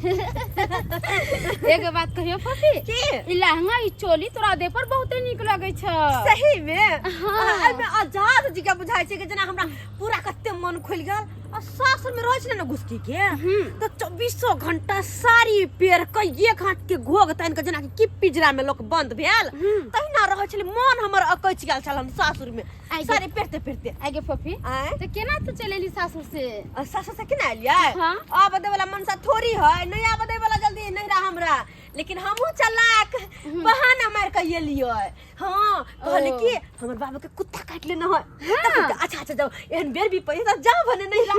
एक बात कहियो फफी ई लहंगा ई चोली तोरा दे पर बहुते निक लगे छ। सही में हाँ। में आजाद जी का बुझाई छे कि जना हमरा पूरा कत्ते मन खुल गेल। और सासुर में रहै छले न घुसकी के तो 24 घंटा सारी पेर के एक हाथ के घोग तन के जना कि पिंजरा में लोग बंद भेल तहिना रहै छले। मन हमर अकैच गेल छल हम सासुर में सारी पेरते पेरते। आगे फफी तो केना तू चलेली सासुर से? सासुर से केना एलियै? हाँ। आब दे वाला मनसा थोड़ी है, नहीं आब दे वाला जल्दी नहीं रहा हमरा। लेकिन हमहू चलाक बहाना मार के एलियै। हां कहले कि हमर बाबू के कुत्ता काट लेना है। अच्छा अच्छा जाओ एहन बेर भी पैसा जा भने नहीं रहा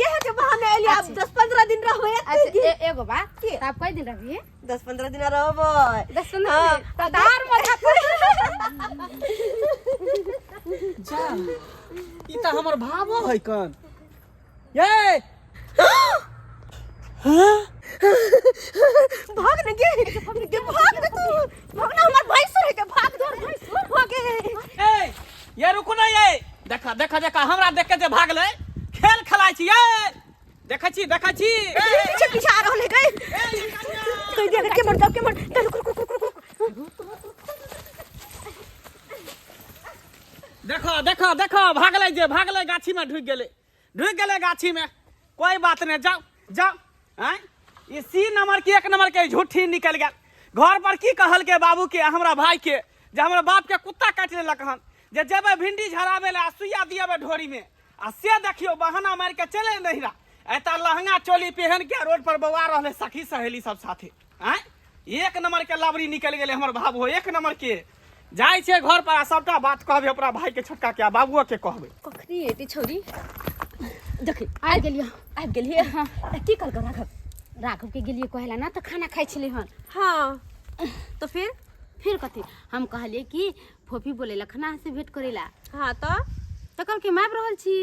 यह के बहाना एलियै। अब 10-15 दिन रहबै। अच्छा एगो बात कि आप कई दिन रहबी? 10-15 दिन रहबै। 10-15 दिन त दार माथा पर जा ई त हमर भावो है कन ये हां भाग न गे भाग न तू भाग न हमर भैंसुर है के भाग दौड़ भैंसुर भागे। ए ये रुको ना ये देखा देखा देखा हमरा देख के जे भागले खेल खेलाइ छी। ये देखै छी पीछे पीछे आ रहले गए कह दिया के मर जाओ के मर देखो देखो देखो भागले गाछी में ढुक गेले गाछी में। कोई बात नहीं जाओ जाओ हैं ये सी नंबर की 1 नंबर के झूठी निकल गया। घर पर की कहल के बाबू के हमरा भाई के जे हमरा बाप के कुत्ता काट लेलक हन जे जेबे भिंडी झराबे ले सुइया दियाबे ढोरी में आ से देखियो बहाना मार के चले नहीं रहा। एता लहंगा चोली पहन के रोड पर बौआ रहले सखी सहेली सब साथे हैं 1 नंबर के लाबरी निकल गेले हमर बाबू 1 नंबर के। जाय छे घर पर सबटा बात कहबे अपना भाई के छोटका के बाबुओ के कहबे। कखनी एटी छोरी देखी आ गेलिए हां की कर राघव के गेलिए कहला ना तो खाना खाइ छले हन। हां तो फिर कथी हम कहलिए कि फोफी बोले लखना से भेंट करेला। हां तो कल के माप रहल छी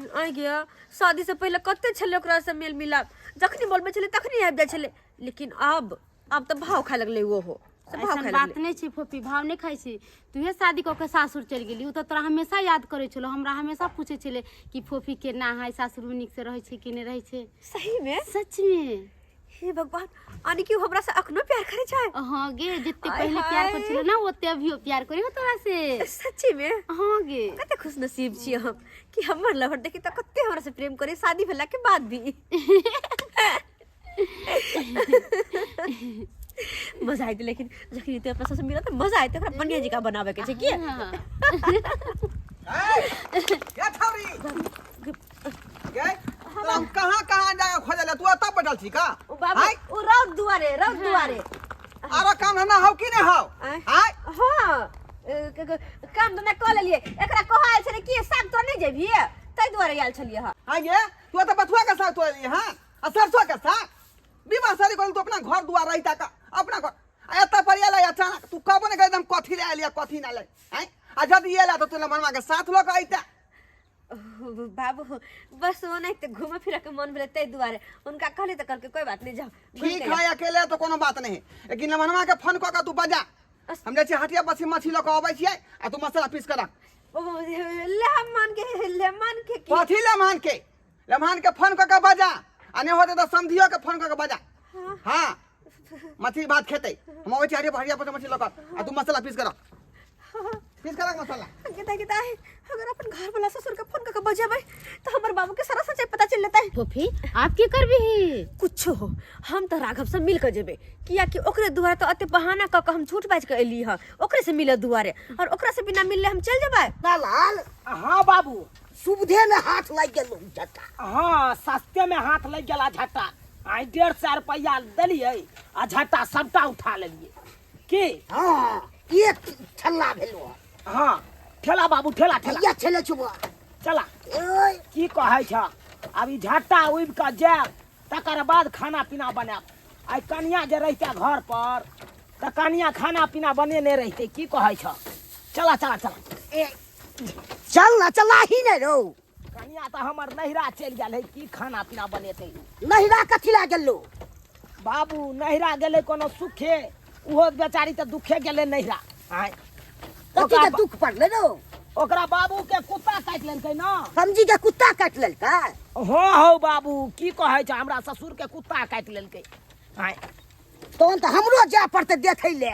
आ गया। शादी से पहले कत्ते छले ओकरा से मेल मिलाप जखनी बोलबे छले तखनी आबि जाय छले। लेकिन अब तो भाव खाय लगले वो हो सब भाव खाय बात नहीं छी फोफी भाव नहीं खाइ छी। तुहे शादी क के सासुर चल गेली उ तो तोरा हमेशा याद करे छलो। हमरा हमेशा पूछे छले कि फोफी के ना है सासुर में निक से रहे छे कि नहीं रहे छे। सही में सच में हे भगवान आनी कि हमरा से अखनो प्यार करे छै। हां गे जितते पहले प्यार कर छले ना ओते अभी प्यार करे हो तोरा से। सच्ची में हां गे कते खुश नसीब छी हम कि हमर लवर देखि त कते हमरा से प्रेम करे शादी भेला के बाद भी। मजा आइते लेकिन जखनी ते अपना से मिला त मजा आइते ओकरा बनिया जी का बनावे के छै की। क्या थारी गए हम कहां जा खोजले तू अत बैठल छी का? ओ बाबू ओ रौद दुआरे आरो काम धंधा हौ कि नै हौ? हाय हां काम धंधा क लेलिए एकरा कहै छै कि साग तो नहीं जेबी तै दुआरे आयल छलिए। हां गे तू त बथुआ के साग तोड़ हां आ सरसों के साग बीमा सारी कोन तू अपना घर दुआर रहिता का अपना घर एत पर एला अचानक तू कहबो ने एकदम कथी ले आलिया कथी ना ले हैं आ जब एला तो तू मनवा के साथ लोग आइता। बाबू बस वो नहीं तो घूमे फिरे के मन भेले तै दुआरे उनका कहले त करके कोई बात नहीं जाओ ठीक है अकेले तो कोनो बात नहीं लेकिन मनवा के फोन क के तू बजा हम जे हटिया बसी मछली ल के आबै छियै आ तू मसाला पीस कर लेमन के कथी लेमन के फोन क के बजा आ नहीं होते तो समझियो के फोन क के बजा। हां मछली भात खेते हम आबै छियै हटिया पर मछली ल के आ तू मसाला पीस कर मसाला किता अगर अपन घर वाला ससुर का फोन करके बजाबे तो हमर बाबू के सारा सच्चाई पता चल लेता है। फोफी आप की करबी कुछ हो हम तो राघव से मिल के जेबे किया कि ओकरे दुआरे तो अते बहाना क के हम झूठ बाज के एली ह ओकरे से मिले दुआरे और ओकरा से बिना मिलले हम चल जेबे। लाल हां बाबू सुबधे में हाथ लग गेल झट्टा। हां सस्ते में हाथ लग गेला झट्टा आई 150 रुपया देलिए आ झट्टा सबटा उठा लेलिए की। हां एक छल्ला भेलो। हां ठेला बाबू ठेला या छले छुबा चला ओए की कहै छ अभी झट्टा उब के जाब तकर बाद खाना पीना बनाब। आई कनिया जे रहते घर पर त कनिया खाना पीना बनेने रहते की कहै छ। चला चला चला चल ना चला ही नहीं रो कनिया त हमर नहिरा चल गेल है की खाना पीना बनेते नहिरा कथी ला गेलो बाबू नहिरा गेले कोनो सुखे उहो बेचारी त दुखे गेले नहिरा आय कथी के दुख पड़ले रो ओकरा बाबू के कुत्ता काट लेलकै ना। समझी के कुत्ता काट लेलकै। हो बाबू की कहै छै हमरा ससुर के कुत्ता काट लेलकै। आय तहन तो हमरो जाय पड़ते देखै ले।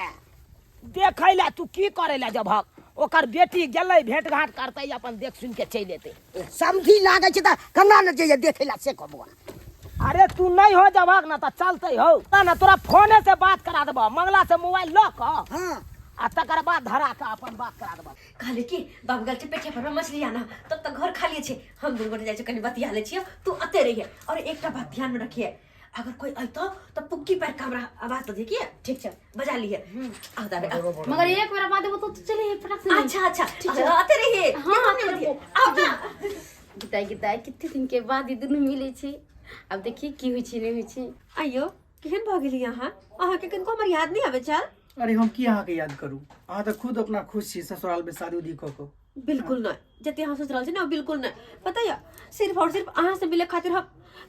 देखै ले तू की करे ले जब ओकर बेटी गेलै भेंट घाट करतै अपन देख सुन के चलि एतै। समझी लागे छै त कना न जइए देखै ले से कहबो। अरे तू नहीं हो जब ना तो चलते हो ना तोरा फोने से बात करा देबो मंगला से मोबाइल ल क हां आ तकर बाद धरा के अपन बात करा देबो। कहले कि बाबू गल पेटे पर मछली आना तब तक घर खाली छे हम दुनू गोटे जाय छै कनी बतिया ले छियै तू अते रहिए। और एकटा बात ध्यान में रखिए अगर कोई अइतो तो पुक्की पैर कैमरा आवाज तो देखिए ठीक है बजा लिए आ दाबे मगर एक बार बाद वो तो चले फटाक से। अच्छा अते रहिए हाँ आओ ना गीता कितने दिन के बाद ई दुनू मिले छी। अब देखिए की होइ छै नहीं होइ छै। आइयो केहन भ गेली अहाँ अहाँ के कनको हमर याद नहीं आवे छल। अरे हम की अहाँ के याद करू अहाँ तो खुद अपना खुश छी ससुराल में शादी उदी क के। बिल्कुल नहीं जते अहाँ ससुराल छै ना बिल्कुल नहीं पता या सिर्फ और सिर्फ अहाँ से मिले खातिर हम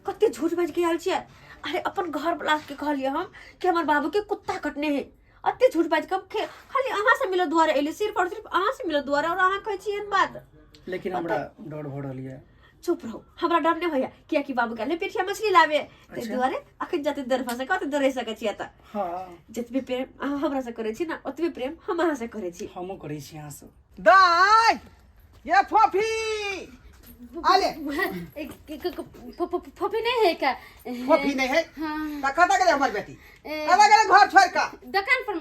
कते झूठ बाज के आयल छियै। अरे अपन घर वाला के कहलिए हम कि हमर बाबू के कुत्ता कटने है अते झूठ बाज के खाली अहाँ से मिले दुआरे एले सिर्फ और सिर्फ अहाँ से मिले दुआरे और अहाँ कहै छियै बात। लेकिन हमरा डर भ रहल है। चुप रहो हमरा डर नहीं होया किया कि बाबू कहले पेटिया मछली लावे ते दुआरे अखन जते दर फसे कते दर रह सकै छियै त। हां जतबे प्रेम अहाँ हमरा से करे छी ना ओतबे प्रेम हम अहाँ से करे छी। हमो करै छी अहाँ से। दाई ये फोफी आले फोफी नहीं है क्या? फोफी नहीं है हाँ। त कता गेले हमर बेटी कता गेले घर छोड़ का दुकान पर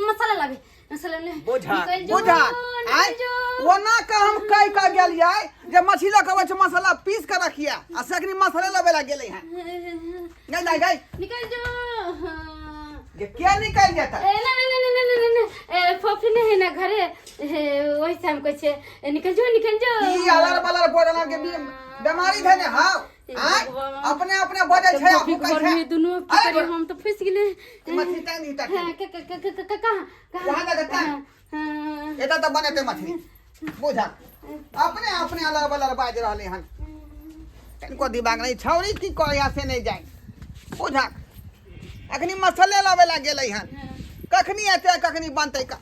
मसाला लावे मसाला ले बोझा निकल जो, बोझा निकल आय जो। ओना का हम कई का गेलियै जे मछली लके छ मसाला पीस के रखिया आ सखनी मसाला लेबे ला गेलै हैं नहीं नहीं गई निकल जो। ये क्या निकल जाता ना फोफी नहीं है ना घरे वही से हम कहे निकल जो ई अलर बलर बोलना के बीमारी धने हां अपने अपने बजे छै फोफी घर में दोनों की हम तो फंस गेले। मछली टाइम ही टाइम कहां वहां लगता एता तो बनेते मछली बुझा अपने अपने अलर बलर बाज रहले हन इनको दिमाग नहीं छौरी की को यहाँ से नहीं जाए बुझा अखनी मसाले लावे ला गेलै हन कखनी एते कखनी बनतै का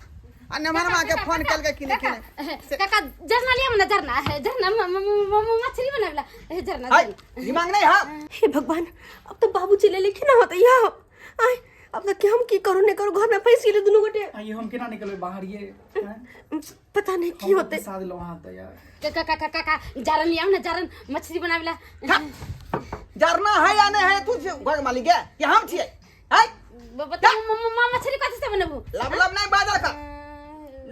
आ नमहरमा के फोन कल के किने काका झरना लिया ना झरना है झरना मछली बनावेला झरना हाय दिमाग नहीं हां हे भगवान अब तो बाबू चले लेकिन ना होता या आय अब तक हम की करू ने करू घर में फंस गेले दोनों गोटे। ये हम केना निकलबे बाहर ये पता नहीं की होते साथ लो वहां त यार काका जारन लिया ना जारन मछली बनावेला जरना है या नहीं है तू घर मालिक है कि हम छिए हाय बता मछली कथि से बनाबू लब लब नहीं बाजा का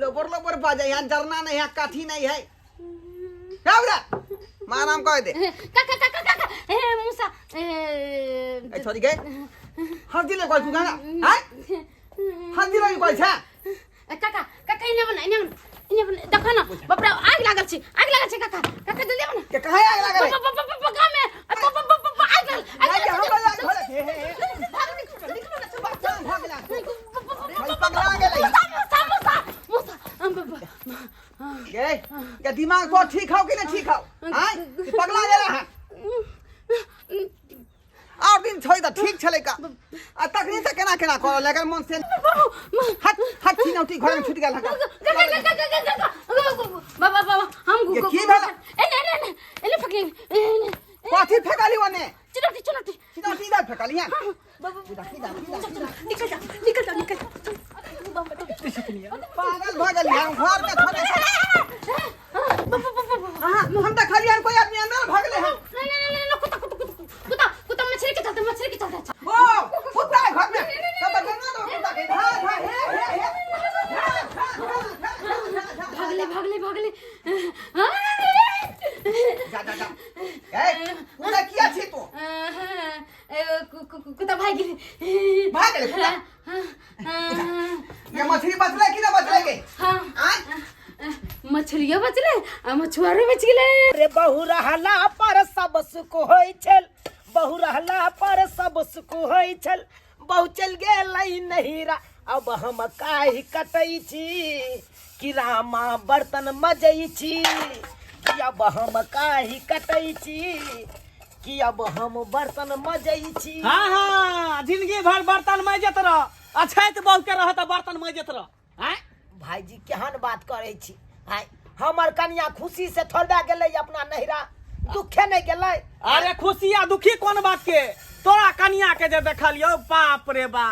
लोबर बाजा यहाँ जरना नहीं है काठी नहीं है क्या बोला मां नाम कह दे काका ए मूसा ए छोरी के हर दिले कोई सुना ना हाय हर दिले कोई छा काका इने बना देखो ना बाप रे आग लागल छी काका जल्दी बना के कहां आग लगा रे पप्पा में आग नहीं हम लोग आग खोले निकलो ना सुबह चल भाग ला भाई पगला गेलै के दिमाग तो ठीक हो कि नहीं ठीक हो हां पगला गेला है और दिन छोई त ठीक छले का आ तखनी से केना केना कर लेकर मन से हट छिनौती घर में छूट गेल बाबा हम ये की भेला एने फकली कथी फेकली ओने चिनौटी छिनौती दा फेकली हैं निकल जा पागल भ गेली हम घर में थोड़े हम त खाली हम कोई आदमी अंदर भागले हैं कुत्ता मछली के चलते ओ कुत्ता है घर में तब बना दो कुत्ता के भागले जा ए पूरा किया छी तू कुत्ता भाग भाग गेले ये मछली बचले कि ना बचले के मछलिया बचले आ मछुआरे बच गेले। रे बहु रहला पर सब सुख होई छल बहु रहला पर सब सुख होई छल बहु चल गेलै नहिरा अब हम काहे कटै छी कि रामा बर्तन मजै छी कि अब हम काहे कटै छी कि अब हम बर्तन मजै छी। हाँ जिंदगी भर बर्तन मजत रह अच्छा तो बहु के रह त बर्तन मजत रह हैं भाईजी केहन बात करै छी आय हमर कन्या खुशी से थोड़ा गेलै अपना नहिरा, दुखे नहीं गेलै। अरे खुशी आ दुखी कोन बात के? तोरा कनिया के जे देखलियो, बाप रे बा,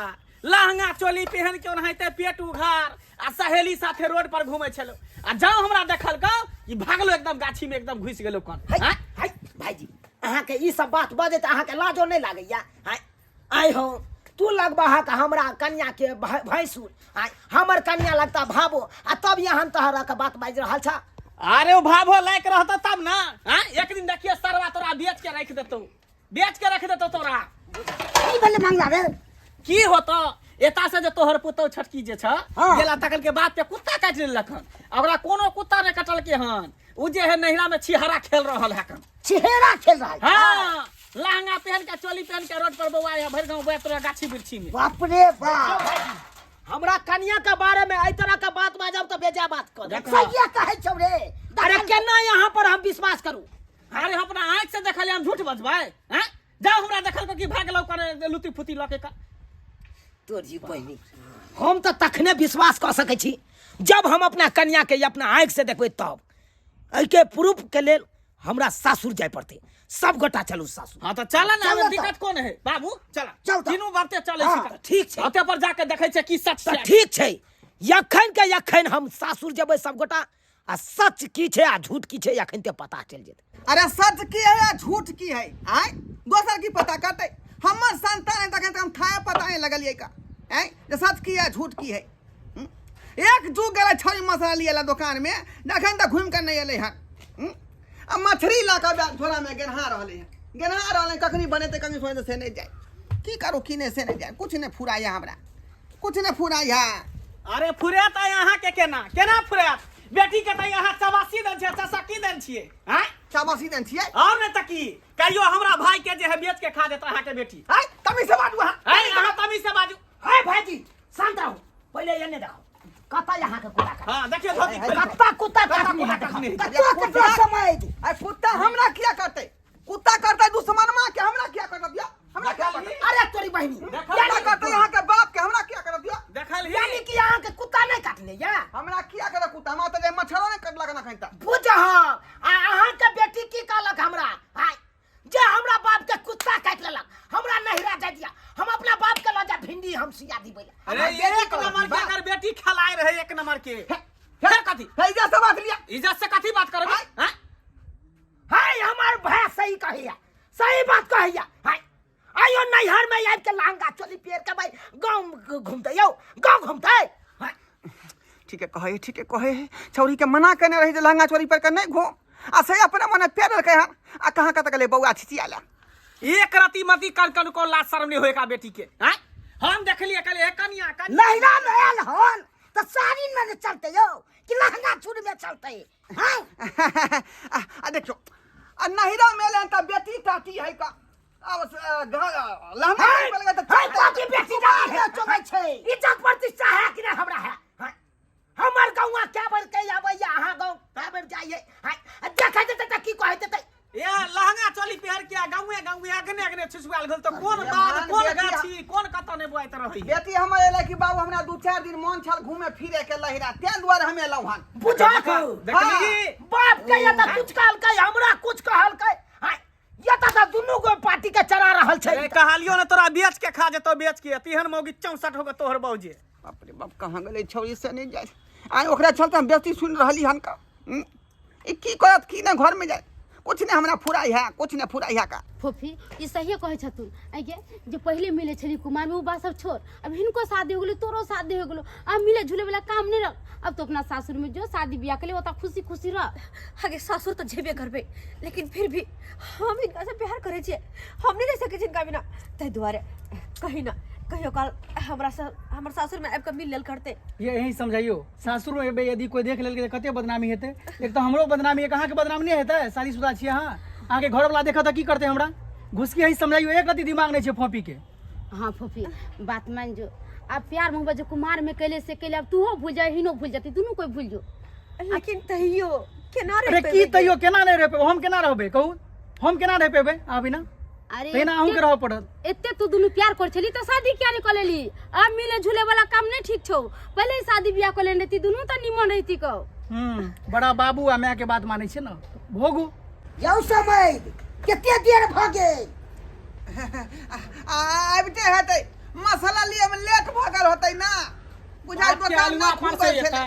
लहंगा चोली पहन के ओनाहिते पेट उघार आ सहेली साथे रोड पर घूमे छलो, आ जाओ हमरा देखल का कि भागलो एकदम गाछी में एकदम घुस गेलो कोन। है है भाईजी, अहाँ के ई सब बात बजे त अहाँ के लाजो नहीं लागैया? है आई हो तू लगबा हा का हमरा कन्या के भैंसुर, आई हमर कन्या लगता भाबो, आ तब यहाँ तहरा के बात बाज रहल छ। अरे ओ भाभो लायक रहता तब ना। हां एक दिन देखिए सरवा तोरा बेच के रख देतो, बेच के रख देतो तोरा। की बोले मंगला रे? की होतो एता से जे तोहर पुतौ छटकी जे छ हाँ। गेला तकल के बात पे कुत्ता काट लेलक हन, ओकरा कोनो कुत्ता ने कटल के हन। उ जे है नहिरा में छिहरा खेल रहल है कन। चेहरा खेल रहा है। हां लहंगा पहन के चोली पहन के रोड पर बौआ है भर गांव बैठ रहा गाछी बिरछी में। बाप रे बाप, हमरा कन्या के बारे में आई तरह का बात बाजब तो बेजा बात कर। सैया कहे छौ रे। अरे केना यहाँ पर हम विश्वास करूं? अरे अपना आंख से देखल हम झूठ बजबै? हैं जाओ हमरा देखल को कि भागलो करे लुती फुती लके का। तोरी बहिनी हम तो तखने विश्वास कर सकै छी जब हम अपना कन्या के अपना आंख से देखबै तब। एहि के प्रूफ के लेल हमरा सासुर जाय पड़ते, सब गोटा चलू सासुर। हां तो चला ना, चलो तो। दिक्कत कोन है बाबू? चला चल तो। तीनों बातें चले हाँ, छी। ठीक छै ओते पर जाके देखै छै की सच तो छै। ठीक छै, यखन के यखन हम सासुर जेबै सब गोटा, आ सच की छै आ झूठ की छै यखन ते पता चल जेतै। अरे सच की है या झूठ की है? आय दोसर की पता करते? हमर संतान है तखन हम थाया पता नहीं लगलिए का हैं जे सच की है झूठ की है। एक जू गेले छड़ी मसाला लिएला दुकान में, नखन तक घूम कर नहीं एले हन। अब मछली ला के बैग झोला में गेनहा रहले हैं, गेनहा रहले कखनी बनेते कखनी सोचे से नहीं जाए। की करू किने से नहीं जाए, कुछ नहीं फुराया हमरा, कुछ नहीं फुराया। अरे फुरेत है यहाँ के केना केना फुरेत? बेटी के त यहाँ चबासी देन छै, ससकी देन छिए। हैं शाबाशी देन छिए। और नहीं त की कहियो हमरा भाई के जे है बेच के खा देत अहाँ के बेटी। हाय तमी से बाजू हां। है अहाँ तमी से बाजू। है भाईजी शांत रहो, पहले एने देखो कता यहाँ के कुत्ता का। हां देखियो धोती खोल। कता कुत्ता काटने है कतवा कतवा समय अरे कुत्ता हमरा क्या करते? कुत्ता करता दुश्मनमा के हमरा क्या कर दिया? हमरा क्या करता? अरे तोरी बहिनी कुत्ता करता यहाँ के बाप के हमरा क्या कर दिया? देखल ही यानी कि यहाँ के कुत्ता नहीं काटने या हमरा क्या करे कुत्ता? हमरा तो जे मच्छरो ने कटला ना खैता। बुझ अहाँ के बेटी की कहलक हमरा? हाय जे हमरा बाप के कुत्ता काट लेलक, हमरा नहिरा दे दिया, हम अपना बाप के लजा भिंडी हम सिया दिबै। अरे एक नंबर के अगर बेटी खलाए रहे एक नंबर के फिर कथी? हे इज्जत से बात लिया। इज्जत से कथी बात करबे? हैं हाय हमार भाई सही कहिया, सही बात कहिया। हाय आयो नैहर में आबि के लहंगा चोली पेर के भाई गांव घूमते यो, गांव घूमते। हाय ठीक है कहे छौरी के मना करने रही जे लहंगा चोरी पर कर नहीं घूम। आ से अपने मने पेर के हन आ कहां कत गले बौआ छिचियाला। एक रति मती कर को लाज शर्म नहीं होएगा बेटी के। हैं हम देखलिए कल एक कन्या नहिरा में आयल हन तो साड़ी में न चलते यो कि लहंगा चूड़ी में चलते हैं। आ देखो आ नहिरा में ले त बेटी टाटी है का। अब लहंगा पर लगा त हाय बाकी बेटी जाती है चोबै छै, इज्जत प्रतिष्ठा है कि नहीं हमरा है? हाय हमर गांव क्या बर के आबै या अहाँ गांव क्या बर जाइए? हाय देखै त की कहै त ये लहंगा चोली पहन के गांवे गांवे अगने अगने छुसवाल गल तो कौन बात कौन गाछी कौन कत ने बोइत रही? बेटी हमर एले कि बाबू हमरा 2-4 दिन मन छल घूमे फिरे के लहिरा ते द्वारे हमें लौहन। बुझा देखली बाप के या त कुछ कहल के हमरा कुछ कहल के। हाय या त दुनु गो पार्टी के चला रहल छै। ए कहलियो ने तोरा बेच के खा जेतो, बेच के तिहन मौगी 64 होगा तोहर बौजे। बाप रे बाप कहां गेले छौरी से नहीं जाए। आइ ओकरा चलते हम बेटी सुन रहली हन का। ई की करत की ना घर में जाए, कुछ ने हमरा फुराई है, कुछ ने फुराई है का। फोफी ई सही कहे छथुन आगे जो पहले मिले छली कुमार में वो बात सब छोड़, अब हिनको शादी हो गेलो तोरो शादी हो गेलो, अब मिले झूले वाला काम नहीं रख। अब तो अपना सासुर में जो शादी ब्याह के लिए होता खुशी खुशी रह। आगे सासुर तो जेबे करबे, लेकिन फिर भी हम इनका से प्यार करे छे, हम नहीं रह सके जिनका बिना। तै दुआरे कहीं ना कहियो काल हमर सासुर में आबि के मिल लेल करते। ये यही समझाइयो सासुर में यदि कोई देख लेल कते बदनामी हेते। एक तो हमरो बदनामी है, कहाँ के बदनामी नहीं हेते? शादीशुदा छियै अहाँ, आगे घर वाला देखा त की करते हमरा? घुस के यही समझाइयो, एक रति दिमाग नहीं छै फोपी के। हाँ फोफी बात मान जो, अब प्यार मोहब्बत जो कुमार में कैले से कैले अब तू भूल जाए हिनो भूल जाती, दोनों कोई भूल जो। लेकिन तहियो केना रे अरे की तैयो केना नहीं रह पेबे? हम केना रहबे कहू? हम केना रह पेबे अभी ना? अरे तेना अहूँ के रह पड़त। एते तू दोनों प्यार कर छली तो शादी क्या नहीं कर लेली? अब मिले झूले वाला काम नहीं ठीक छौ, पहले ही शादी ब्याह कर लेती दोनों तो निमन रहती को। बड़ा बाबू आ माय के बात मानै छै न भोगू यौ समय कते देर भ गेल आबिते हेतै मसाला लिए में लेट भ गेल होतै ना बुझाइ बाप के दोकान अलुआ ना पर खुलै से छलै एता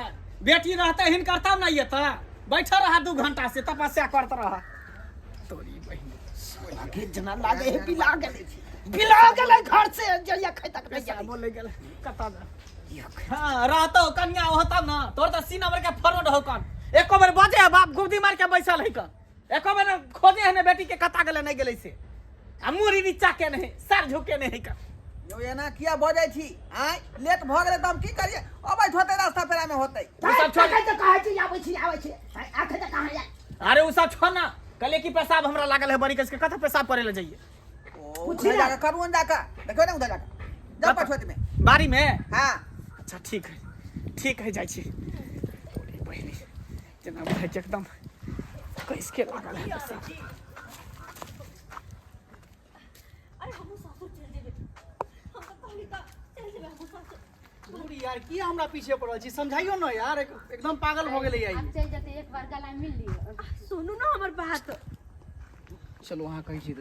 बेटी रहते हिनकर तब ना एता बैठल रहा 2 घंटा से तपस्या करत रहा तोरी बहिन आगे जना लागे है बिला गेले घर से जइया खै तक नहीं पैसा बोले गेल कता हां रहतो कन्या होता ना तोर त सी नंबर के फरवर्ड हो कन एको बेर बजे है बाप गुब्दी मार के बैसल है कन एको बेर खोजे है ने बेटी के कता गेले नहीं गेले से आ मुरी नीचा के नहीं सर झुके नहीं कन यो एना किया बजै छी आइ लेट भ गेलै त हम की करिए अबैत होतै रास्ता पेरा में होतै सब छोड़ के कहै छी आबै छी आखे त कहां जाय अरे उ सब छोड़ ना कले की पेशाब हमरा लागल है बड़ी कस के कथा पेशाब करे ले जाइए उधर जाकर करूँ जाकर देखो ना उधर जाकर जा पछुत में बारी में हाँ अच्छा ठीक है जाइ छी तोरी बहिनी जना भाई एकदम कैस के लागल है पेशाब दूरी यार की हमरा पीछे पड़ल छी समझाइयो न यार एकदम पागल हो गेलै अब चल जाते एक बार गला मिल लियो सुनू ना हमर बात चलो वहां कहै छी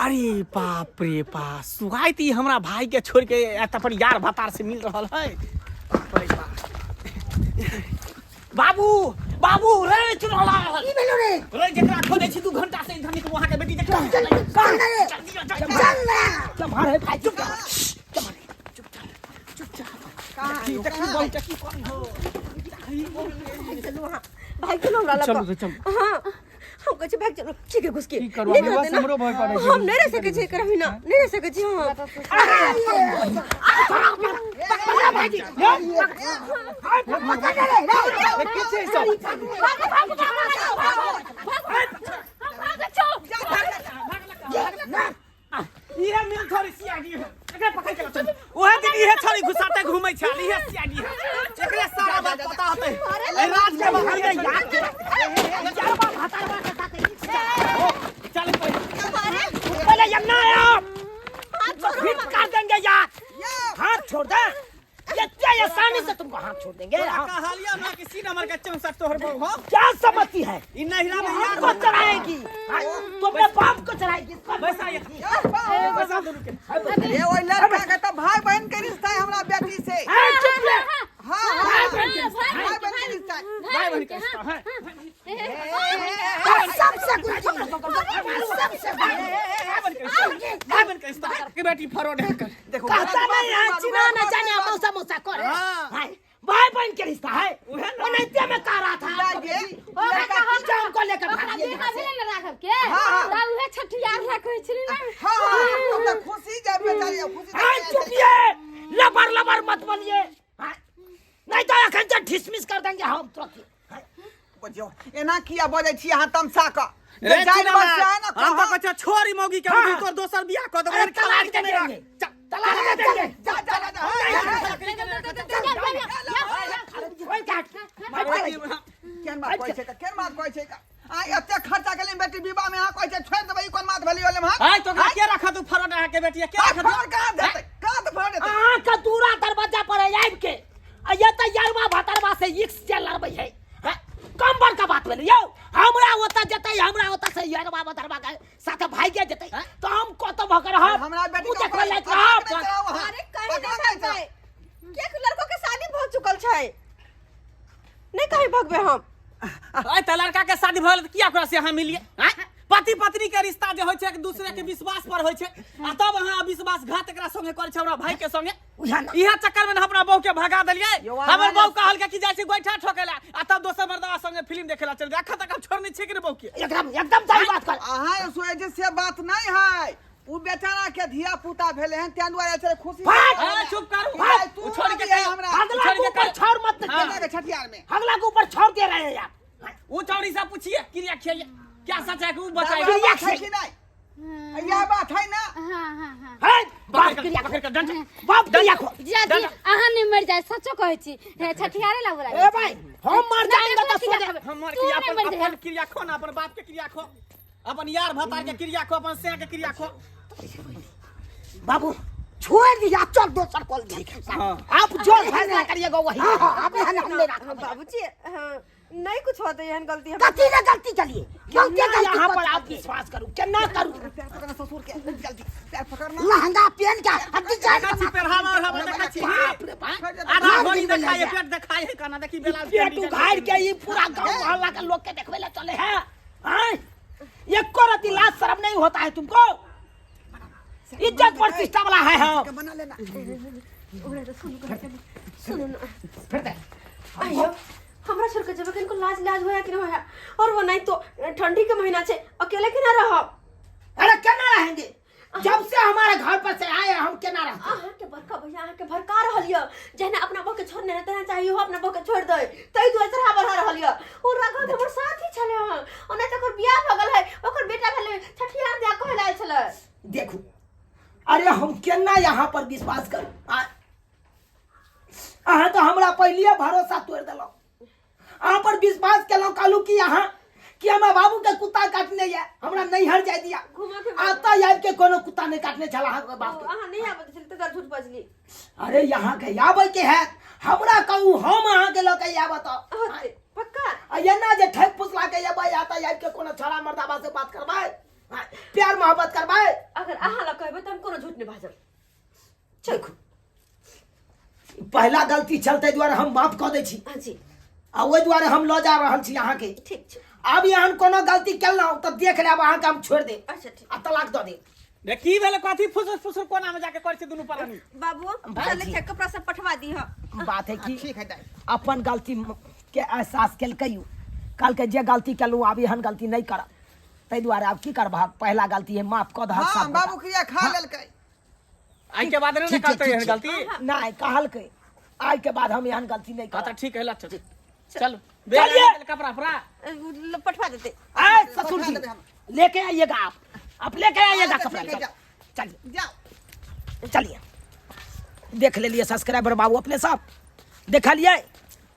अरे बाप रे बाप सुगाइती हमरा भाई के छोड़ के एत पर यार भतार से मिल रहल है बाप रे बाप बाबू बाबू रे चुनला की भेलो रे रे जकरा खोदै छी 2 घंटा से इधर निक वहां के बेटी देख चल रे चल ना जब हरे भाई चुप देखी बहुत की कौन हो चलो हां भाई के हमरा लगा चलो चल हां हम कहै छी भाग चलो ठीक है घुस के की करबा बस हमरो भय पड़ै छै हम नहीं रह सकै छी करही ना नहीं रह सकै छी हम ये मिल थोड़ी सियागी है एकरा पकड़ के चल ओहे दिन ये छोरी घुसाते घुमै छ ये सियागी है एकरे सारा बात पता होतै ए राज के बाहर गई यार चार बार हतारवा के साथ चल पहले यन्ना हाथ फिट कर देंगे यार हाथ छोड़ दे ये आसानी से तुमको हाथ छोड़ देंगे का हालिया ना किसी नंबर का 64 तोहर बहु हो क्या समझती है इ नहिरा में यार को चढ़ाएगी तो अपने बाप को चढ़ाएगी पैसा ये पैसा दे रुके ये ओइ लड़का के त भाई बहन के रिश्ता है हमरा बेटी से चुप ले हाँ भाई बहन के रिश्ता है भाई बहन का रिश्ता है सबसे कुछ सबसे भाई बहन का रिश्ता के बेटी फरोड है कर देखो कहता नहीं है चिना न जाने मौसा मौसा करे हां भाई बहन के रिश्ता है वो नहीं में कह रहा था लड़का जान को लेकर ओकरा भागिए बिना भेल न राखब के हाँ। तब उहे छठियार रखै छी ना हाँ तो खुशी जब बेचारी खुशी हाय चुपिए लबर मत बोलिए नहीं तो अखन से डिसमिस कर देंगे हम तुरंत बुझियो एना किया बजै छी अहाँ तमसा क रे जाय बस जाय ना हम तो कच्चा छोरी मौगी के हाँ। तो दोसर बियाह क अरे देबे तलाक दे देंगे तलाक दे देंगे जा जा जा केन बात कहै छै केन बात कहै छै आ एते खर्चा केलिन बेटी विवाह में अहाँ कहै छै छोड़ देबै कोन बात भेली ओले हम हाय तो के रखा तू फरोड है के बेटी के रखा घर कहाँ देतै कहाँ तो भर देतै आँख का दूरा दरवाजा पर आबि के ये तो यारवा भतरवा से इक्स चल लड़बै है कम बड़ का बात भेलै यौ हमरा ओता जतै हमरा ओता से यारवा भतरवा के साथ भागे जतै तो हम कत भकर हम हमरा बेटी उ के देखबै लायक रहब अरे कहीं ना जाए के लड़को के शादी हो चुकल छै नहीं कहीं भगबे हम आय त लड़का के शादी भल त किया ओकरा से अहाँ मिलिए हैं पति पत्नी के रिश्ता जे होय छै एक दूसरे के विश्वास पर होय छै आ तब अहाँ अविश्वासघात एकरा संगे करै छै हमरा भाई के संगे इहा चक्कर में हमरा बहू के भगा देलिए हमर बहू कहल के कि जाय छै गोइठा ठोकेला आ तब दोसर मर्दवा संगे फिल्म देखेला चल रखा तक छोड़ने छै कि बहू के एकदम सही बात कर अहाँ सोचे से बात नहीं है उ बेचारा के धिया पुता भेले हैं त्या दुआरे से खुशी हां चुप कर भाई तू छोड़ के हमरा अगला के ऊपर छोड़ मत बेटा के छठियार में अगला के ऊपर छोड़ दे रहे हैं आप वो चौड़ी से पूछिए क्रिया खियाइए क्या सच है कि वो बताइए बताइए बात है कि नहीं यह बात है ना हां हां हां है बाप पकड़ क्रिया के डंड बाप क्रिया खो जी अहाँ नहीं मर जाए सचो कहै छी छठियारे ला बोला ए भाई हम मर जाएंगे तो सो जाएंगे हम मर क्रिया अपन क्रिया खो ना अपन बाप के क्रिया खो अपन यार भतार के क्रिया खो अपन से के क्रिया खो बाबू छोड़ दिया चल दोसर कॉल देख आप जो फैसला करिएगा वही अब यहाँ हम नहीं रखा बाबूजी नहीं कुछ होता है गलती गलती ना गलती चलिए गलती यहाँ पर गलती आप विश्वास करूँ क्या ना करूँ पैर पकड़ना ससुर के जल्दी पैर पकड़ना लहंगा पहन के हड्डी चाट गाछी पे हवा हवा देखा छी बाप रे बाप आधा भोरी देखाए पेट देखाए काना देखी बेला पेट उघाड़ के ये पूरा गांव मोहल्ला के लोग के देखवे ले चले हैं हैं ये कोरती लाज शर्म नहीं होता है तुमको इज्जत प्रतिष्ठा वाला है हम बना लेना सुनो ना फिर दे आइयो हमरा छोड़ के जब इनको लाज लाज होया कि ना होया और वो नहीं तो ठंडी के महीना छे अकेले के ना रहो अरे केना रहेंगे जब से हमारे घर पर से आए हम केना रहते आहा के बरका भैया आहा के भरका रहलियो जहने अपना बहू के छोड़ने रहते चाहिए हो अपना बहू के छोड़ दे तई दूसरा बढ़ा रहलियो और राघव के हमर साथी छले हम ओने तक बियाह भ गेल है ओकर बेटा भेले छठियार दिया कहल आयल छले देखो अरे हम केना यहाँ पर विश्वास करूं अहाँ तो हमरा पहले भरोसा तोड़ दिलो अहाँ पर विश्वास केलो कहलू कि यहाँ कि हमरा बाबू के कुत्ता काटने या हमरा नहीं हर जाय दिया घुमा के आता याद के कोनो कुत्ता नहीं काटने चला है बाप के आहा नहीं आबे चलते तर झूठ बजली अरे यहाँ के आवे के है हमरा कहू हम अहाँ के लोग के आवे तो होते पक्का ये ना जे ठेक पुसला के आवे आता याद के कोनो छोरा मर्दाबा से बात करबाए प्यार मोहब्बत करबाए अगर आहा ला कहबे त हम कोनो झूठ नहीं बाजब देखो पहला गलती चलते द्वारे हम माफ कर दै छी हां जी आ ओहि द्वारे हम ल जा रहल छी यहाँ के ठीक छै अब यहाँ कोनो गलती केलौ तो देख लेब अहाँ के हम छोड़ दे अच्छा ठीक आ तलाक दे दे रे की भेले कथी फुसुर फुसुर कोना में जाके कर छै दुनु परानी बाबू चल के कपड़ा सब पठवा दी ह बात है कि ठीक है दाई अपन गलती के एहसास केलकै कल के जे गलती केलू आब एहन गलती नहीं करब तै द्वारे आब की करबा पहला गलती है माफ कर दह हां बाबू क्रिया खा लेलकै आई के बाद नहीं करते है गलती नहीं कहलकै आज के बाद हम एहन गलती नहीं हां करब तो ठीक है लट चल चलिए। कपड़ा फरा पठवा देते आए ससुर जी लेके आइएगा आप लेके आइएगा अच्छा, कपड़ा ठीक है, जाओ। चलिए जाओ चलिए देख लेलिए सब्सक्राइबर बाबू अपने सब देखलिए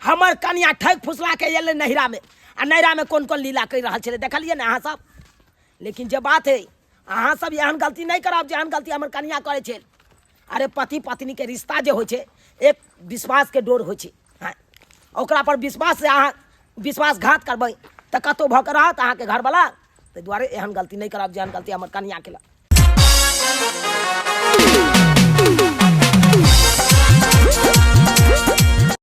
हमर कनिया ठक फुसला के एले नहिरा में आ नहिरा में कौन कौन लीला कर रहा छे देखलिए ना अहाँ सब लेकिन जे बात है अहाँ सब एहन गलती नहीं करब जेहन गलती हमर कनिया करे छे अरे पति पत्नी के रिश्ता जे होइ छे एक विश्वास के डोर होइ छे हाँ ओकरा पर विश्वास से अहाँ विश्वासघात करबै तऽ कतौ भऽ कऽ रहत अहाँके घरवला ताहि दुआरे एहन गलती नहीं करब जेहन गलती हमर कनिया केलक